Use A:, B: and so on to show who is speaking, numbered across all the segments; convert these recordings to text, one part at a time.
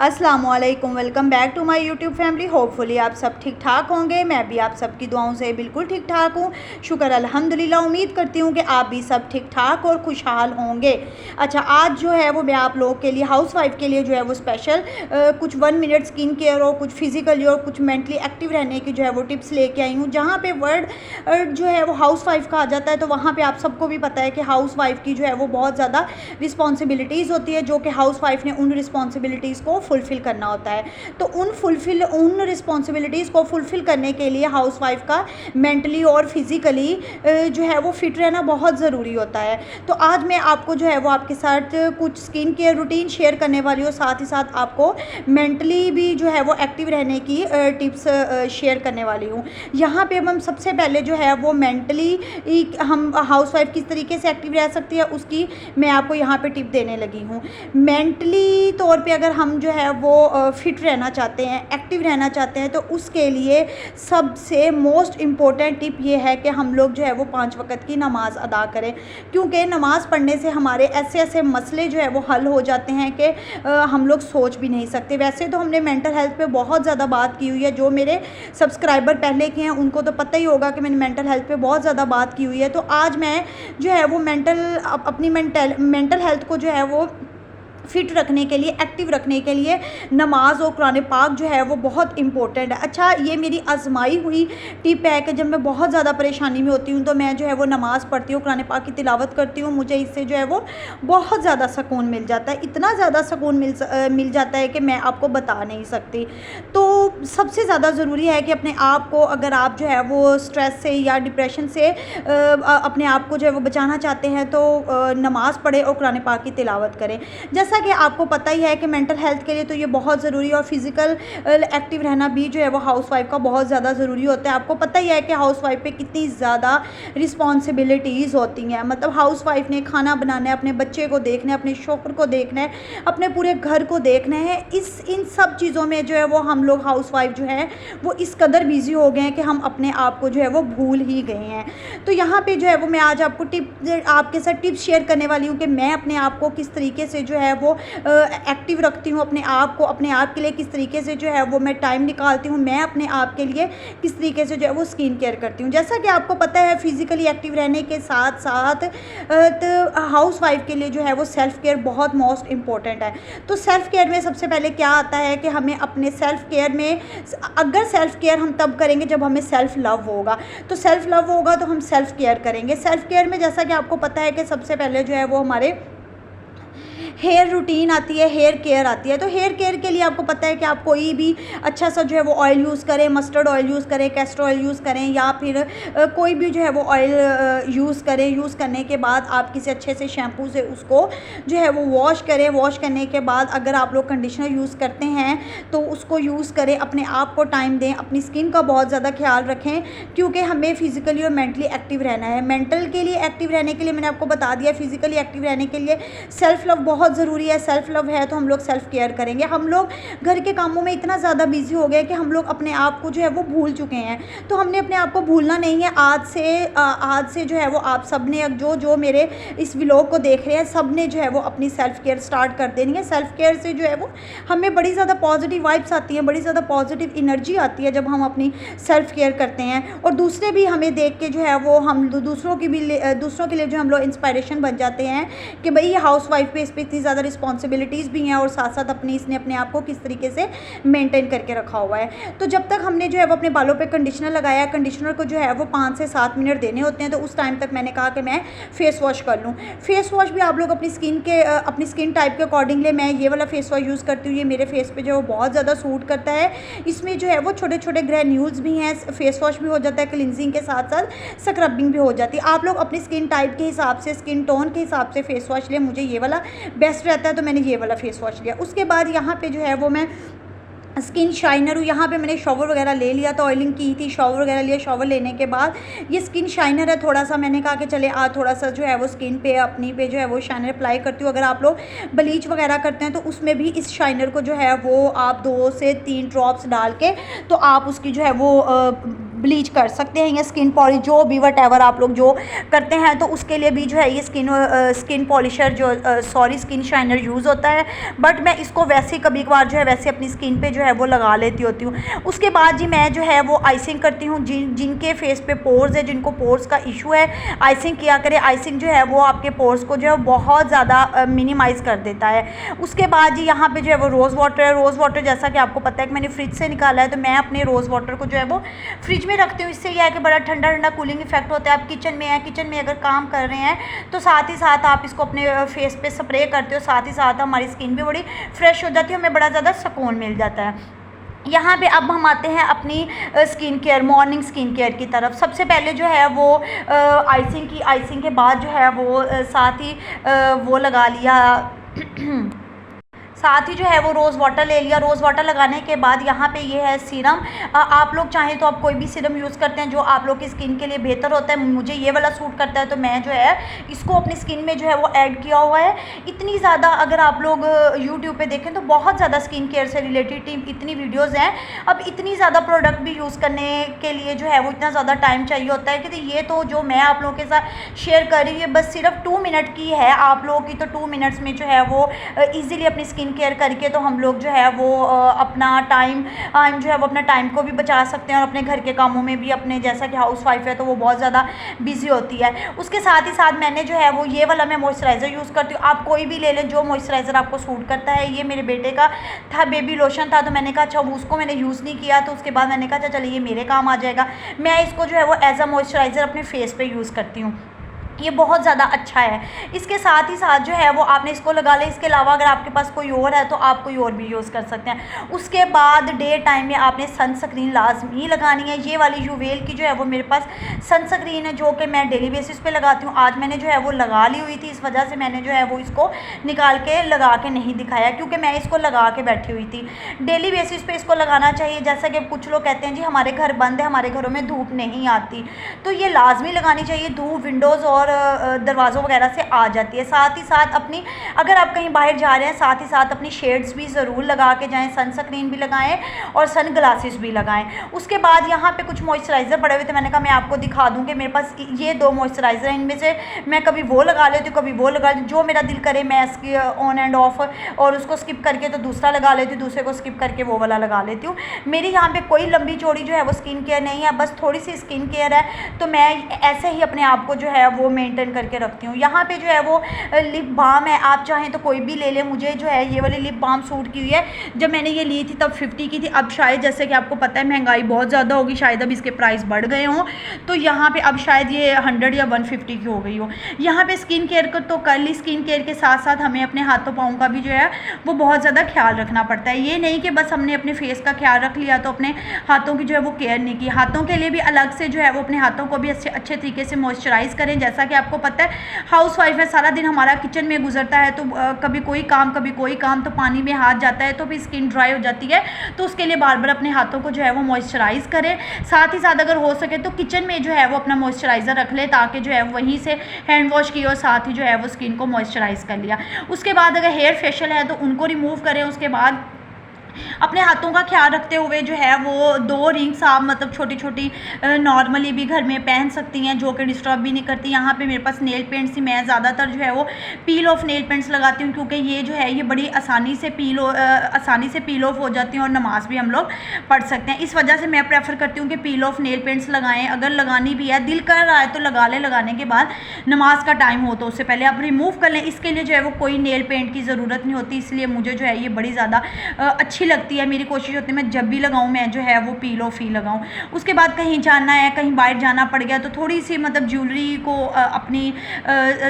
A: अस्सलामुअलैकुम, welcome back to my YouTube family. Hopefully आप सब ठीक ठाक होंगे। मैं भी आप सबकी दुआओं से बिल्कुल ठीक ठाक हूँ। शुक्र अल्हम्दुलिल्लाह। उम्मीद करती हूँ कि आप भी सब ठीक ठाक और खुशहाल होंगे। अच्छा, आज जो है वो मैं आप लोगों के लिए, हाउस वाइफ के लिए जो है वो स्पेशल कुछ 1 मिनट स्किन केयर और कुछ फिजिकली और कुछ मेंटली एक्टिव रहने की जो है वो टिप्स लेके आई हूँ। जहाँ पे वर्ड जो है वो हाउस वाइफ का आ जाता है, तो वहाँ पर आप सबको भी पता है कि हाउस वाइफ की जो है वो बहुत ज़्यादा रिस्पॉन्सिबिलिटीज़ होती है, जो कि हाउस वाइफ ने उन रिस्पॉन्सिबिलिटीज़ को फुलफ़िल करना होता है। तो उन रिस्पॉन्सिबिलिटीज़ को फुलफ़िल करने के लिए हाउस वाइफ का मेंटली और फिज़िकली जो है वो फिट रहना बहुत ज़रूरी होता है। तो आज मैं आपको जो है वो आपके साथ कुछ स्किन केयर रूटीन शेयर करने वाली हूँ, साथ ही साथ आपको मेंटली भी जो है वो एक्टिव रहने की टिप्स शेयर करने वाली हूँ। यहाँ पे हम सबसे पहले जो है वो मेंटली हम हाउस वाइफ किस तरीके से एक्टिव रह सकती है उसकी मैं आपको यहाँ पे टिप देने लगी हूँ। मेंटली तौर पे अगर हम जो है वो फिट रहना चाहते हैं, एक्टिव रहना चाहते हैं, तो उसके लिए सबसे मोस्ट इम्पॉर्टेंट टिप ये है कि हम लोग जो है वो 5 वक़्त की नमाज़ अदा करें। क्योंकि नमाज़ पढ़ने से हमारे ऐसे ऐसे मसले जो है वो हल हो जाते हैं कि हम लोग सोच भी नहीं सकते। वैसे तो हमने मेंटल हेल्थ पे बहुत ज़्यादा बात की हुई है। जो मेरे सब्सक्राइबर पहले के हैं उनको तो पता ही होगा कि मैंने मेंटल हेल्थ पे बहुत ज़्यादा बात की हुई है। तो आज मैं जो है वो अपनी मेंटल हेल्थ को जो है वो फ़िट रखने के लिए, एक्टिव रखने के लिए नमाज और कुरान पाक जो है वो बहुत इम्पोर्टेंट है। अच्छा, ये मेरी आजमाई हुई टिप है कि जब मैं बहुत ज़्यादा परेशानी में होती हूँ तो मैं जो है वो नमाज़ पढ़ती हूँ, कुरान पाक की तिलावत करती हूँ। मुझे इससे जो है वो बहुत ज़्यादा सुकून मिल जाता है। इतना ज़्यादा सुकून मिल जाता है कि मैं आपको बता नहीं सकती। तो सबसे ज़्यादा ज़रूरी है कि अपने आप को, अगर आप जो है वो स्ट्रेस से या डिप्रेशन से अपने आप को जो है वो बचाना चाहते हैं, तो नमाज़ पढ़ें और कुरान पाक की तिलावत करें। जैसा कि आपको पता ही है कि मेंटल हेल्थ के लिए तो ये बहुत ज़रूरी है, और फिज़िकल एक्टिव रहना भी जो है वो हाउस वाइफ का बहुत ज़्यादा ज़रूरी होता है। आपको पता ही है कि हाउस वाइफ पे कितनी ज़्यादा रिस्पॉन्सिबिलिटीज़ होती हैं। मतलब हाउस वाइफ ने खाना बनाना है, अपने बच्चे को देखना है, अपने शौहर को देखना है, अपने पूरे घर को देखना है। इन सब चीज़ों में जो है वो हम लोग हाउस वाइफ जो है वो इस कदर बिज़ी हो गए हैं कि हम अपने आप को जो है वो भूल ही गए हैं। तो यहाँ पे जो है वो मैं आज आपको आपके साथ टिप्स शेयर करने वाली हूँ कि मैं अपने आप को किस तरीके से जो है वो एक्टिव रखती हूँ, अपने आप को, अपने आप के लिए किस तरीके से जो है वो मैं टाइम निकालती हूँ, मैं अपने आप के लिए किस तरीके से जो है वो स्किन केयर करती हूँ। जैसा कि आपको पता है, फिज़िकली एक्टिव रहने के साथ साथ तो हाउस वाइफ के लिए जो है वो सेल्फ़ केयर बहुत मोस्ट इम्पॉर्टेंट है। तो सेल्फ़ केयर में सबसे पहले क्या आता है कि हमें अपने सेल्फ़ केयर में, अगर सेल्फ़ केयर हम तब करेंगे जब हमें सेल्फ़ लव होगा। तो सेल्फ़ लव होगा तो हम सेल्फ़ केयर करेंगे। सेल्फ़ केयर में जैसा कि आपको पता है कि सबसे पहले जो है वो हमारे हेयर रूटीन आती है, हेयर केयर आती है। तो हेयर केयर के लिए आपको पता है कि आप कोई भी अच्छा सा जो है वो ऑयल यूज़ करें, मस्टर्ड ऑयल यूज़ करें, कैस्टर ऑयल यूज़ करें, या फिर कोई भी जो है वो ऑयल यूज़ करें। यूज़ करने के बाद आप किसी अच्छे से शैम्पू से उसको जो है वो वॉश करें। वॉश करने के बाद अगर आप लोग कंडीशनर यूज़ करते हैं तो उसको यूज़ करें। अपने आप को टाइम दें, अपनी स्किन का बहुत ज़्यादा ख्याल रखें, क्योंकि हमें फिज़िकली और मेंटली एक्टिव रहना है। मेंटल के लिए एक्टिव रहने के लिए मैंने आपको बता दिया, फिज़िकली एक्टिव रहने के लिए सेल्फ़ लव बहुत ज़रूरी है। सेल्फ़ लव है तो हम लोग सेल्फ़ केयर करेंगे। हम लोग घर के कामों में इतना ज़्यादा बिजी हो गए कि हम लोग अपने आप को जो है वो भूल चुके हैं। तो हमने अपने आप को भूलना नहीं है। आज से जो है वो आप सब ने, जो मेरे इस व्लॉग को देख रहे हैं, सब ने जो है वो अपनी सेल्फ़ केयर स्टार्ट कर देनी है। सेल्फ़ केयर से जो है वो हमें बड़ी ज़्यादा पॉजिटिव वाइब्स आती हैं, बड़ी ज़्यादा पॉजिटिव एनर्जी आती है जब हम अपनी सेल्फ़ केयर करते हैं। और दूसरे भी हमें देख के जो है वो हम दूसरों के लिए जो हम लोग इंस्पायरेशन बन जाते हैं कि भाई ये हाउस वाइफ पे, इस पर इतनी ज़्यादा रिस्पॉन्सिबिलिटीज़ भी हैं और साथ साथ इसने अपने आप को किस तरीके से मेंटेन करके रखा हुआ है। तो जब तक हमने जो है वो अपने बालों पे कंडीशनर लगाया, कंडीशनर को जो है वो 5 से 7 मिनट देने होते हैं, तो उस टाइम तक मैंने कहा कि मैं फेस वॉश कर लूँ। फेस वॉश भी आप लोग अपनी स्किन टाइप के अकॉर्डिंगली, मैं ये वाला फेस वॉश यूज़ करती हूँ। ये मेरे फेस पे जो है बहुत ज़्यादा सूट करता है। इसमें जो है वो छोटे छोटे ग्रैन्यूल्स भी हैं। फेस वॉश भी हो जाता है, क्लिनजिंग के साथ साथ स्क्रबिंग भी हो जाती है। आप लोग अपनी स्किन टाइप के हिसाब से, स्किन टोन के हिसाब से फेस वॉश लें। मुझे ये वाला बेस्ट रहता है तो मैंने ये वाला फेस वॉश लिया। उसके बाद यहाँ पे जो है वो मैं स्किन शाइनर हूँ। यहाँ पे मैंने शॉवर वगैरह ले लिया, तो ऑयलिंग की थी, शॉवर वगैरह लिया। शॉवर लेने के बाद ये स्किन शाइनर है, थोड़ा सा मैंने कहा कि चले थोड़ा सा जो है वो स्किन पे, अपनी पे जो है वो शाइनर अप्लाई करती हूँ। अगर आप लोग ब्लीच वगैरह करते हैं तो उसमें भी इस शाइनर को जो है वो आप 2 से 3 ड्रॉप्स डाल के, तो आप उसकी जो है वो ब्लीच कर सकते हैं या स्किन पॉलिश, जो भी वट आप लोग जो करते हैं तो उसके लिए भी जो है ये स्किन पॉलिशर जो स्किन शाइनर यूज़ होता है। बट मैं इसको वैसे कभी कभार जो है वैसे अपनी स्किन पे जो है वो लगा लेती होती हूँ। उसके बाद जी मैं जो है वो आइसिंग करती हूँ। जिनके फेस पे पोर्स है, जिनको पोर्स का इशू है, आइसिंग किया करें। आइसिंग जो है वो आपके पोर्स को जो है बहुत ज़्यादा मिनिमाइज़ कर देता है। उसके बाद जी यहाँ पे जो है वो रोज़ वाटर है। रोज़ वाटर जैसा कि आपको पता है कि मैंने फ्रिज से निकाला है, तो मैं अपने रोज़ वाटर को जो है वो फ्रिज में रखती हूँ। इससे यह है कि बड़ा ठंडा ठंडा कूलिंग इफेक्ट होता है। आप किचन में हैं, किचन में अगर काम कर रहे हैं तो साथ ही साथ आप इसको अपने फेस पे स्प्रे करते हो, साथ ही साथ हमारी स्किन भी बड़ी फ्रेश हो जाती है, हमें बड़ा ज़्यादा सुकून मिल जाता है। यहाँ पे अब हम आते हैं अपनी skin care, morning skin care की तरफ। सबसे पहले जो है वो आइसिंग के बाद जो है वो साथ ही वो लगा लिया साथ ही जो है वो रोज़ वाटर ले लिया। रोज़ वाटर लगाने के बाद यहाँ पे ये है सीरम। आप लोग चाहें तो आप कोई भी सीरम यूज़ करते हैं जो आप लोग की स्किन के लिए बेहतर होता है। मुझे ये वाला सूट करता है तो मैं जो है इसको अपनी स्किन में जो है वो ऐड किया हुआ है। इतनी ज़्यादा अगर आप लोग यूट्यूब पे देखें तो बहुत ज़्यादा स्किन केयर से रिलेटेड इतनी वीडियोज़ हैं। अब इतनी ज़्यादा प्रोडक्ट भी यूज़ करने के लिए जो है वो इतना ज़्यादा टाइम चाहिए होता है कि ये तो जो मैं आप लोगों के साथ शेयर कर रही हूँ बस सिर्फ 2 मिनट की है। आप लोगों की तो 2 मिनट्स में जो है वो ईज़िली अपनी स्किन केयर करके तो हम लोग जो है वो अपना टाइम जो है वो अपना टाइम को भी बचा सकते हैं और अपने घर के कामों में भी, अपने जैसा कि हाउस वाइफ है तो वो बहुत ज़्यादा बिजी होती है। उसके साथ ही साथ मैंने जो है वो ये वाला मैं मॉइस्चराइज़र यूज़ करती हूँ। आप कोई भी ले लें जो मॉइस्चराइज़र आपको सूट करता है। ये मेरे बेटे का था, बेबी लोशन था, तो मैंने कहा अच्छा उसको मैंने यूज़ नहीं किया, तो उसके बाद मैंने कहा अच्छा चलिए ये मेरे काम आ जाएगा। मैं इसको जो है वो एज अ मॉइस्चराइज़र अपने फेस पे यूज़ करती हूँ। ये बहुत ज़्यादा अच्छा है। इसके साथ ही साथ जो है वो आपने इसको लगा लें। इसके अलावा अगर आपके पास कोई और है तो आप कोई और भी यूज़ कर सकते हैं। उसके बाद डे टाइम में आपने सनस्क्रीन लाजमी लगानी है। ये वाली यूवेल की जो है वो मेरे पास सनस्क्रीन है जो कि मैं डेली बेसिस पे लगाती हूँ। आज मैंने जो है वो लगा ली हुई थी, इस वजह से मैंने जो है वो इसको निकाल के लगा के नहीं दिखाया, क्योंकि मैं इसको लगा के बैठी हुई थी। डेली बेसिस पे इसको लगाना चाहिए। जैसा कि कुछ लोग कहते हैं जी हमारे घर बंद है, हमारे घरों में धूप नहीं आती, तो ये लाजमी लगानी चाहिए। धूप विंडोज़ और दरवाज़ों वगैरह से आ जाती है। साथ ही साथ अपनी, अगर आप कहीं बाहर जा रहे हैं, साथ ही साथ अपनी शेड्स भी ज़रूर लगा के जाएं, सनस्क्रीन भी लगाएं और सन ग्लासेस भी लगाएं। उसके बाद यहाँ पे कुछ मॉइस्चराइज़र पड़े हुए थे, मैंने कहा मैं आपको दिखा दूँ कि मेरे पास ये 2 मॉइस्चराइज़र हैं। इनमें से मैं कभी वो लगा लेती हूँ, कभी वो लगा लेती हूँ, जो मेरा दिल करे मैं इसकी ऑन एंड ऑफ, और उसको स्किप करके तो दूसरा लगा लेती हूँ, दूसरे को स्किप करके वो वाला लगा लेती हूँ। मेरी यहाँ पे कोई लंबी चौड़ी जो है वो स्किन केयर नहीं है, बस थोड़ी सी स्किन केयर है, तो मैं ऐसे ही अपने आप को जो है वो मेंटेन करके रखती हूँ। यहाँ पे जो है वो लिप बाम है, आप चाहें तो कोई भी ले लें। मुझे जो है ये वाली लिप बाम सूट की हुई है। जब मैंने ये ली थी तब 50 की थी, अब शायद जैसे कि आपको पता है महंगाई बहुत ज़्यादा होगी, शायद अब इसके प्राइस बढ़ गए हों, तो यहाँ पे अब शायद ये 100 या 150 की हो गई हो। यहाँ पे स्किन केयर को तो कर ली, स्किन केयर के साथ साथ हमें अपने हाथों पाँव का भी जो है वो बहुत ज़्यादा ख्याल रखना पड़ता है। ये नहीं कि बस हमने अपने फेस का ख्याल रख लिया तो अपने हाथों की जो है वो केयर नहीं की। हाथों के लिए भी अलग से जो है वो अपने हाथों को भी अच्छे तरीके से मॉइस्चराइज़ करें। जैसा कि आपको पता है हाउस वाइफ है, सारा दिन हमारा किचन में गुजरता है, तो कभी कोई काम कभी कोई काम, तो पानी में हाथ जाता है तो भी स्किन ड्राई हो जाती है। तो उसके लिए बार बार अपने हाथों को जो है वो मॉइस्चराइज़ करें। साथ ही साथ अगर हो सके तो किचन में जो है वो अपना मॉइस्चराइज़र रख ले, ताकि जो है वहीं से हैंड वॉश किया और साथ ही जो है वो स्किन को मॉइस्चराइज़ कर लिया। उसके बाद अगर हेयर फेशियल है तो उनको रिमूव करें। उसके बाद अपने हाथों का ख्याल रखते हुए जो है वो 2 रिंग्स आप मतलब छोटी छोटी नॉर्मली भी घर में पहन सकती हैं, जो कि डिस्टर्ब भी नहीं करती। यहाँ पे मेरे पास नेल पेंट्स ही, मैं ज़्यादातर जो है वो पील ऑफ नेल पेंट्स लगाती हूँ, क्योंकि ये जो है ये बड़ी आसानी से पील ऑफ हो जाती हैं और नमाज भी हम लोग पढ़ सकते हैं। इस वजह से मैं प्रेफर करती हूँ कि पील ऑफ नेल पेंट्स लगाएं। अगर लगानी भी है, दिल कर रहा है तो लगा लें, लगाने के बाद नमाज का टाइम हो तो उससे पहले आप रिमूव कर लें। इसके लिए जो है वो कोई नेल पेंट की ज़रूरत नहीं होती, इसलिए मुझे जो है ये बड़ी ज़्यादा अच्छी लगती है। मेरी कोशिश होती है मैं जब भी लगाऊं मैं जो है वो पील ऑफ ही लगाऊं। उसके बाद कहीं जाना है, कहीं बाहर जाना पड़ गया, तो थोड़ी सी मतलब ज्वेलरी को अपनी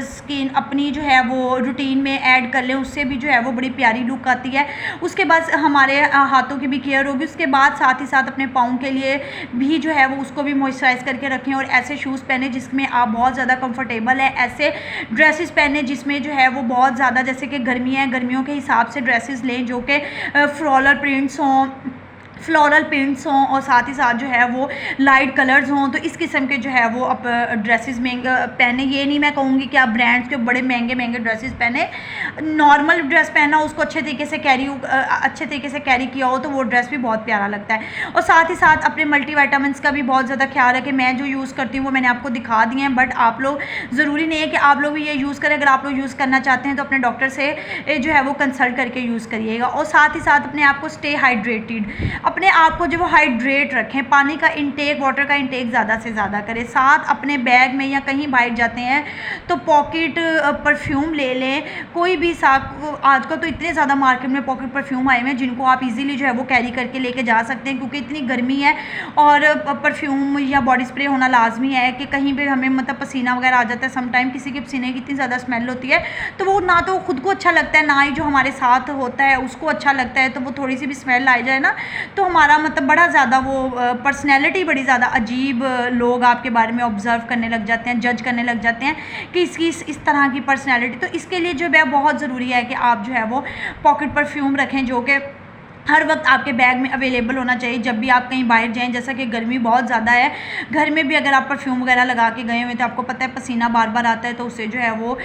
A: स्किन अपनी जो है वो रूटीन में ऐड कर लें, उससे भी जो है वो बड़ी प्यारी लुक आती है। उसके बाद हमारे हाथों की भी केयर होगी। उसके बाद साथ ही साथ अपने पाँव के लिए भी जो है वो उसको भी मॉइस्चराइज़ करके रखें, और ऐसे शूज़ पहने जिसमें आप बहुत ज़्यादा कंफर्टेबल है, ऐसे ड्रेसेस पहने जिसमें जो है वो बहुत ज़्यादा, जैसे कि गर्मियाँ हैं, गर्मियों के हिसाब से ड्रेसेस लें जो कि फ्लोरल प्रिंट्स हों, फ्लोरल प्रिंट्स हों और साथ ही साथ जो है वो लाइट कलर्स हों, तो इस किस्म के जो है वो आप ड्रेसेस महंगे पहने। ये नहीं मैं कहूँगी कि आप ब्रांड्स के बड़े महंगे महंगे ड्रेसेस पहने, नॉर्मल ड्रेस पहना, उसको अच्छे तरीके से कैरी किया हो तो वो ड्रेस भी बहुत प्यारा लगता है। और साथ ही साथ अपने मल्टीविटामिन्स का भी बहुत ज़्यादा ख्याल रखें। मैं जो यूज़ करती हूँ वो मैंने आपको दिखा दिए हैं, बट आप लोग ज़रूरी नहीं है कि आप लोग भी ये यूज़ करें। अगर आप लोग यूज़ करना चाहते हैं तो अपने डॉक्टर से जो है वो कंसल्ट करके यूज़ करिएगा। और साथ ही साथ अपने आप को स्टे हाइड्रेटेड, अपने आप को जो वो हाइड्रेट रखें, पानी का इंटेक, वाटर का इंटेक ज़्यादा से ज़्यादा करें। साथ अपने बैग में या कहीं बाहर जाते हैं तो पॉकेट परफ्यूम ले लें, कोई भी साथ। आजकल तो इतने ज़्यादा मार्केट में पॉकेट परफ्यूम आए हुए हैं जिनको आप इजीली जो है वो कैरी करके लेके जा सकते हैं, क्योंकि इतनी गर्मी है और परफ्यूम या बॉडी स्प्रे होना लाजमी है कि कहीं पे हमें मतलब पसीना वगैरह आ जाता है। समटाइम किसी के पसीने की इतनी ज़्यादा स्मेल होती है तो वो ना तो खुद को अच्छा लगता है, ना ही जो हमारे साथ होता है उसको अच्छा लगता है। तो वो थोड़ी सी भी स्मेल आ जाए ना तो हमारा मतलब बड़ा ज़्यादा वो पर्सनैलिटी बड़ी ज़्यादा अजीब, लोग आपके बारे में ऑब्जर्व करने लग जाते हैं, जज करने लग जाते हैं कि इसकी इस तरह की पर्सनैलिटी। तो इसके लिए जो है बहुत ज़रूरी है कि आप जो है वो पॉकेट परफ्यूम रखें जो कि हर वक्त आपके बैग में अवेलेबल होना चाहिए। जब भी आप कहीं बाहर जाएं, जैसा कि गर्मी बहुत ज़्यादा है, घर में भी अगर आप परफ्यूम वगैरह लगा के गए हुए तो आपको पता है पसीना बार बार आता है, तो उससे जो है वो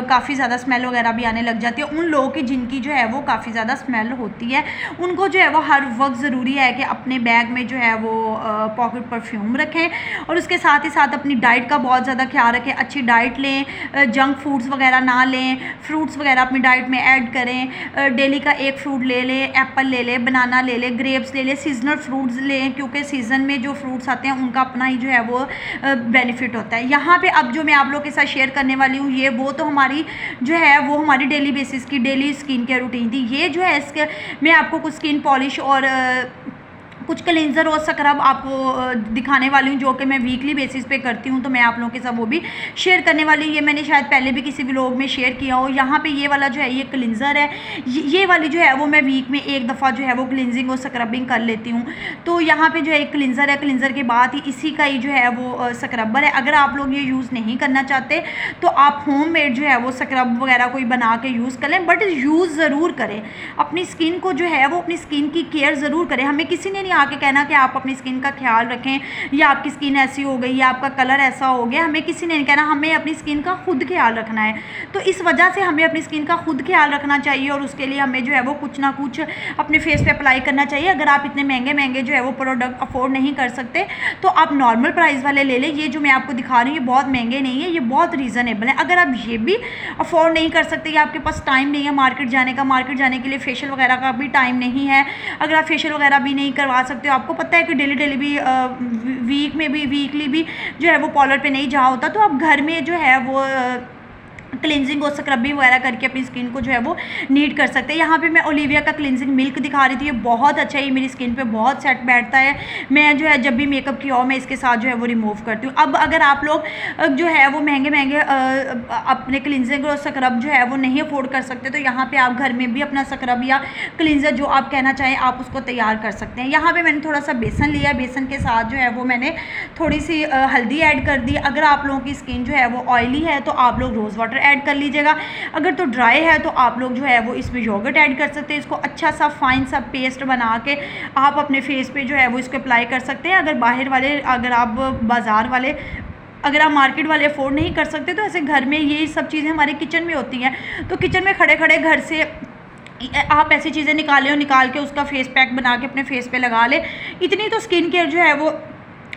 A: काफ़ी ज़्यादा स्मेल वगैरह भी आने लग जाती है। उन लोगों की जिनकी जो है वो काफ़ी ज़्यादा स्मेल होती है, उनको जो है वो हर वक्त ज़रूरी है कि अपने बैग में जो है वो पॉकेट परफ्यूम रखें। और उसके साथ ही साथ अपनी डाइट का बहुत ज़्यादा ख्याल रखें, अच्छी डाइट लें, जंक फूड्स वगैरह ना लें, फ्रूट्स वगैरह अपनी डाइट में ऐड करें। डेली का एक फ्रूट ले लें, एप्पल ले लें, बनाना ले लें, ग्रेप्स ले लें, सीजनल फ्रूट्स लें, क्योंकि सीज़न में जो फ्रूट्स आते हैं उनका अपना ही जो है वो बेनिफिट होता है। यहाँ पे अब जो मैं आप लोग के साथ शेयर करने वाली हूँ ये वो तो हमारी जो है वो हमारी डेली बेसिस की डेली स्किन केयर रूटीन थी। ये जो है इसके मैं आपको कुछ स्किन पॉलिश और कुछ क्लींजर और स्क्रब आपको दिखाने वाली हूँ जो कि मैं वीकली बेसिस पे करती हूँ, तो मैं आप लोगों के साथ वो भी शेयर करने वाली हूँ। ये मैंने शायद पहले भी किसी व्लॉग में शेयर किया हो। यहाँ पे ये वाला जो है ये क्लींजर है, ये वाली जो है वो मैं वीक में एक दफ़ा जो है वो क्लिनजिंग और स्क्रबिंग कर लेती हूँ। तो यहाँ पे जो है एक क्लिंजर है, क्लिंजर के बाद ही इसी का ही जो है वो स्क्रबर है। अगर आप लोग ये यूज़ नहीं करना चाहते तो आप होम मेड जो है वो स्क्रब वगैरह कोई बना के यूज़ कर लें, बट यूज़ ज़रूर करें। अपनी स्किन को जो है वो अपनी स्किन की केयर ज़रूर करें। हमें किसी ने नहीं आके कहना कि आप अपनी स्किन का ख्याल रखें या आपकी स्किन ऐसी हो गई या आपका कलर ऐसा हो गया, हमें किसी ने नहीं कहना। हमें अपनी स्किन का खुद ख्याल रखना है। तो इस वजह से हमें अपनी स्किन का खुद ख्याल रखना चाहिए और उसके लिए हमें जो है वो कुछ ना कुछ अपने फेस पे अप्लाई करना चाहिए। अगर आप इतने महंगे महंगे जो है वो प्रोडक्ट अफोर्ड नहीं कर सकते तो आप नॉर्मल प्राइस वाले ले लें। ये जो मैं आपको दिखा रही हूँ ये बहुत महंगे नहीं है, ये बहुत रीज़नेबल है। अगर आप ये भी अफोर्ड नहीं कर सकते या आपके पास टाइम नहीं है मार्केट जाने के लिए फेशियल वगैरह का भी टाइम नहीं है, अगर आप फेशियल वगैरह भी नहीं करवा सकते हो, आपको पता है कि डेली भी वीक में भी वीकली भी जो है वो पार्लर पे नहीं जा होता, तो आप घर में जो है वो क्लिनजिंग और स्क्रबिंग वगैरह करके अपनी स्किन को जो है वो नीट कर सकते हैं। यहाँ पे मैं ओलिविया का क्लिनजिंग मिल्क दिखा रही थी, ये बहुत अच्छा है, ये मेरी स्किन पे बहुत सेट बैठता है। मैं जो है जब भी मेकअप किया हो मैं इसके साथ जो है वो रिमूव करती हूँ। अब अगर आप लोग जो है वो महंगे महंगे अपने क्लिनजिंग और स्क्रब जो है वो नहीं अफोर्ड कर सकते तो यहाँ पर आप घर में भी अपना स्क्रब या क्लिनजर जो आप कहना चाहें आप उसको तैयार कर सकते हैं। यहाँ पर मैंने थोड़ा सा बेसन लिया, बेसन के साथ जो है वो मैंने थोड़ी सी हल्दी ऐड कर दी। अगर आप लोगों की स्किन जो है वो ऑयली है तो आप लोग रोज़ वाटर ऐड कर लीजिएगा, अगर तो ड्राई है तो आप लोग जो है वो इसमें योगर्ट ऐड कर सकते हैं। इसको अच्छा सा फाइन सा पेस्ट बना के आप अपने फेस पे जो है वो इसको अप्लाई कर सकते हैं। अगर आप बाज़ार वाले अगर आप मार्केट वाले अफोर्ड नहीं कर सकते तो ऐसे घर में ये सब चीज़ें हमारे किचन में होती हैं, तो किचन में खड़े खड़े घर से आप ऐसी चीज़ें निकाल के उसका फेस पैक बना के अपने फेस पे लगा ले। इतनी तो स्किन केयर जो है वो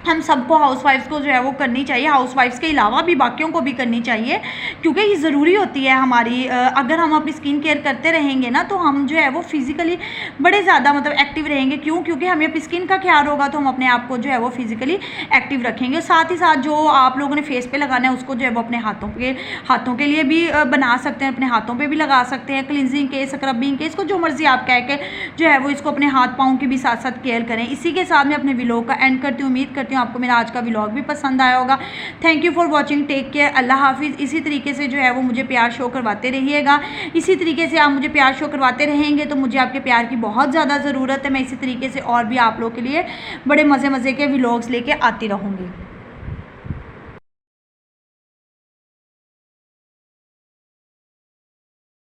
A: हम सबको हाउसवाइफ्स को जो है वो करनी चाहिए, हाउसवाइफ्स के अलावा भी बाकियों को भी करनी चाहिए, क्योंकि ये ज़रूरी होती है हमारी। अगर हम अपनी स्किन केयर करते रहेंगे ना तो हम जो है वो फिज़िकली बड़े ज़्यादा मतलब एक्टिव रहेंगे। क्योंकि हमें अपनी स्किन का ख्याल होगा तो हम अपने आप को जो है वो फिज़िकली एक्टिव रखेंगे। साथ ही साथ जो आप लोगों ने फेस पे लगाना है उसको जो है वो अपने हाथों के लिए भी बना सकते हैं, अपने हाथों पर भी लगा सकते हैं, क्लिनजिंग के, स्क्रबिंग के, इसको जो मर्ज़ी आप कह के जो है वो इसको अपने हाथ पाँव की भी साथ साथ केयर करें। इसी के साथ मैं अपने व्लॉग का एंड करती हूँ। उम्मीद करती हूँ आपको मेरा आज का व्लॉग भी पसंद आया होगा। Thank you for watching, take care, अल्लाह हाफिज़। इसी तरीके से जो है वो मुझे प्यार शो करवाते रहिएगा। इसी तरीके से आप मुझे प्यार शो करवाते रहेंगे तो मुझे आपके प्यार की बहुत ज़्यादा ज़रूरत है। मैं इसी तरीके से और भी आप लोगों के लिए बड़े मज़े के व्लॉग्स लेके आती रहूँगी।